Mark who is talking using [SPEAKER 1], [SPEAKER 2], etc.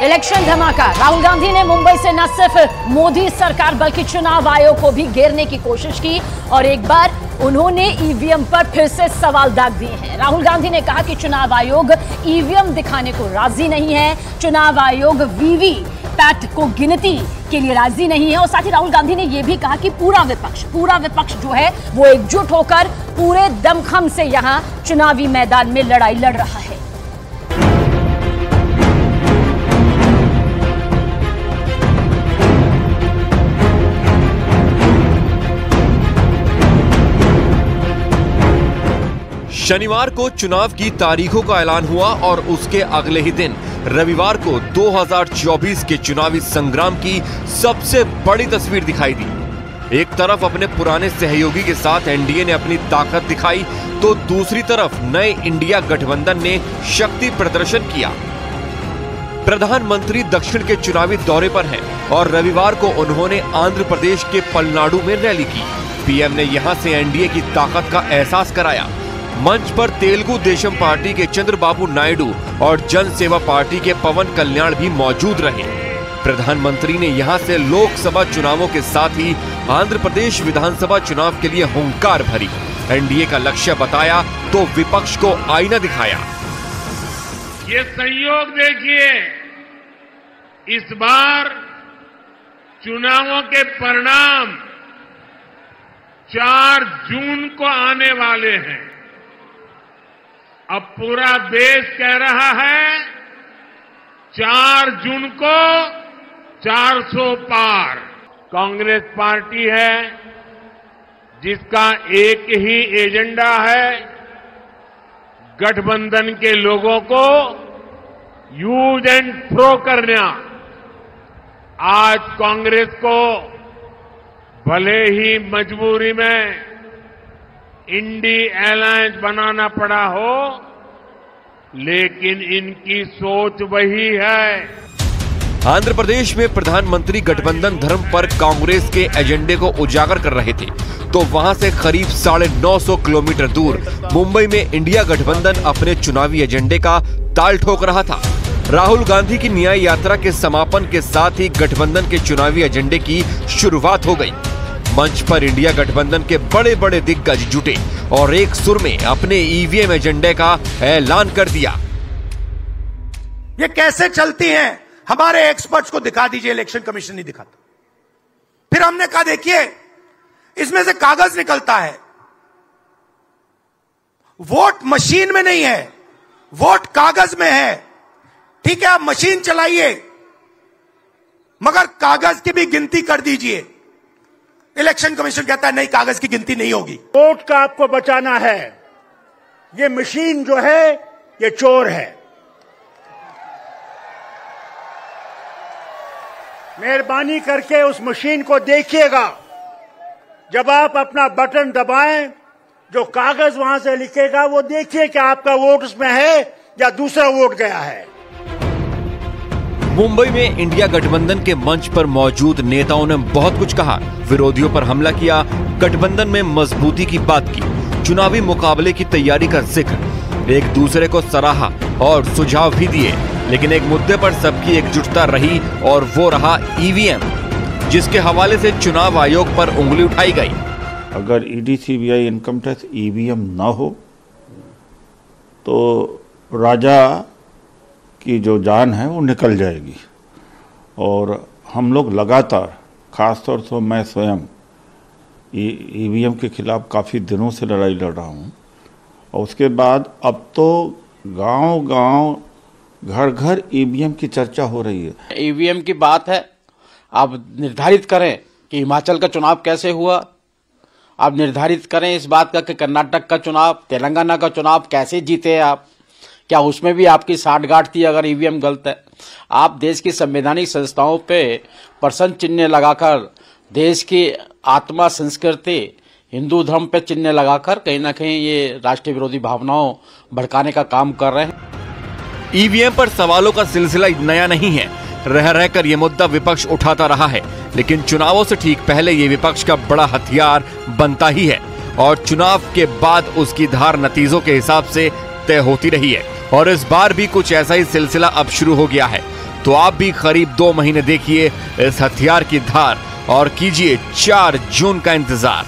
[SPEAKER 1] Election धमाका। राहुल गांधी ने मुंबई से न सिर्फ मोदी सरकार बल्कि चुनाव आयोग को भी घेरने की कोशिश की और एक बार उन्होंने ईवीएम पर फिर से सवाल दाग दिए हैं। राहुल गांधी ने कहा कि चुनाव आयोग ईवीएम दिखाने को राजी नहीं है, चुनाव आयोग वीवीपैट को गिनती के लिए राजी नहीं है। और साथ ही राहुल गांधी ने यह भी कहा कि पूरा विपक्ष जो है वो एकजुट होकर पूरे दमखम से यहां चुनावी मैदान में लड़ाई लड़ रहा है।
[SPEAKER 2] शनिवार को चुनाव की तारीखों का ऐलान हुआ और उसके अगले ही दिन रविवार को 2024 के चुनावी संग्राम की सबसे बड़ी तस्वीर दिखाई दी। एक तरफ अपने पुराने सहयोगी के साथ एनडीए ने अपनी ताकत दिखाई तो दूसरी तरफ नए इंडिया गठबंधन ने शक्ति प्रदर्शन किया। प्रधानमंत्री दक्षिण के चुनावी दौरे पर हैं और रविवार को उन्होंने आंध्र प्रदेश के पलनाडु में रैली की। पीएम ने यहां से एनडीए की ताकत का एहसास कराया। मंच पर तेलुगु देशम पार्टी के चंद्रबाबू नायडू और जन सेवा पार्टी के पवन कल्याण भी मौजूद रहे। प्रधानमंत्री ने यहां से लोकसभा चुनावों के साथ ही आंध्र प्रदेश विधानसभा चुनाव के लिए हुंकार भरी। एनडीए का लक्ष्य बताया तो विपक्ष को आईना दिखाया।
[SPEAKER 3] ये संयोग देखिए, इस बार चुनावों के परिणाम 4 जून को आने वाले हैं। अब पूरा देश कह रहा है 4 जून को 400 पार। कांग्रेस पार्टी है जिसका एक ही एजेंडा है, गठबंधन के लोगों को यूज एंड थ्रो करना। आज कांग्रेस को भले ही मजबूरी में इंडी अलायंस बनाना पड़ा हो, लेकिन इनकी सोच वही है।
[SPEAKER 2] आंध्र प्रदेश में प्रधानमंत्री गठबंधन धर्म पर कांग्रेस के एजेंडे को उजागर कर रहे थे तो वहां से करीब 950 किलोमीटर दूर मुंबई में इंडिया गठबंधन अपने चुनावी एजेंडे का ताल ठोक रहा था। राहुल गांधी की न्याय यात्रा के समापन के साथ ही गठबंधन के चुनावी एजेंडे की शुरुआत हो गई। मंच पर इंडिया गठबंधन के बड़े बड़े दिग्गज जुटे और एक सुर में अपने ईवीएम एजेंडे का ऐलान कर दिया।
[SPEAKER 4] ये कैसे चलती हैं, हमारे एक्सपर्ट्स को दिखा दीजिए। इलेक्शन कमीशन नहीं दिखाता। फिर हमने कहा देखिए, इसमें से कागज निकलता है, वोट मशीन में नहीं है, वोट कागज में है। ठीक है, आप मशीन चलाइए मगर कागज की भी गिनती कर दीजिए। इलेक्शन कमीशन कहता है नहीं, कागज की गिनती नहीं होगी।
[SPEAKER 5] वोट का आपको बचाना है, ये मशीन जो है ये चोर है। मेहरबानी करके उस मशीन को देखिएगा। जब आप अपना बटन दबाएं, जो कागज वहां से लिखेगा वो देखिए कि आपका वोट उसमें है या दूसरा वोट गया है।
[SPEAKER 2] मुंबई में इंडिया गठबंधन के मंच पर मौजूद नेताओं ने बहुत कुछ कहा, विरोधियों पर हमला किया, गठबंधन में मजबूती की बात की, चुनावी मुकाबले की तैयारी का जिक्र, एक दूसरे को सराहा और सुझाव भी दिए। लेकिन एक मुद्दे पर सबकी एकजुटता रही और वो रहा ईवीएम, जिसके हवाले से चुनाव आयोग पर उंगली उठाई गई।
[SPEAKER 6] अगर ED, CBI, income tax EVM ना हो तो राजा की जो जान है वो निकल जाएगी। और हम लोग लगातार, खासतौर से मैं स्वयं ईवीएम के खिलाफ काफ़ी दिनों से लड़ाई लड़ रहा हूँ। और उसके बाद अब तो गांव-गांव, घर-घर ईवीएम की चर्चा हो रही है।
[SPEAKER 7] ईवीएम की बात है, आप निर्धारित करें कि हिमाचल का चुनाव कैसे हुआ, आप निर्धारित करें इस बात का कि कर्नाटक का चुनाव, तेलंगाना का चुनाव कैसे जीते आप, क्या उसमें भी आपकी साठगांठ थी अगर ईवीएम गलत है। आप देश की संवैधानिक संस्थाओं पे प्रश्न चिन्ह लगाकर, देश की आत्मा, संस्कृति, हिंदू धर्म पे चिन्ह लगाकर कहीं ना कहीं ये राष्ट्रीय विरोधी भावनाओं भड़काने का काम कर रहे हैं।
[SPEAKER 2] ईवीएम पर सवालों का सिलसिला नया नहीं है, रह रहकर ये मुद्दा विपक्ष उठाता रहा है, लेकिन चुनावों से ठीक पहले ये विपक्ष का बड़ा हथियार बनता ही है और चुनाव के बाद उसकी धार नतीजों के हिसाब से तय होती रही है। और इस बार भी कुछ ऐसा ही सिलसिला अब शुरू हो गया है। तो आप भी करीब 2 महीने देखिए इस हथियार की धार और कीजिए 4 जून का इंतजार।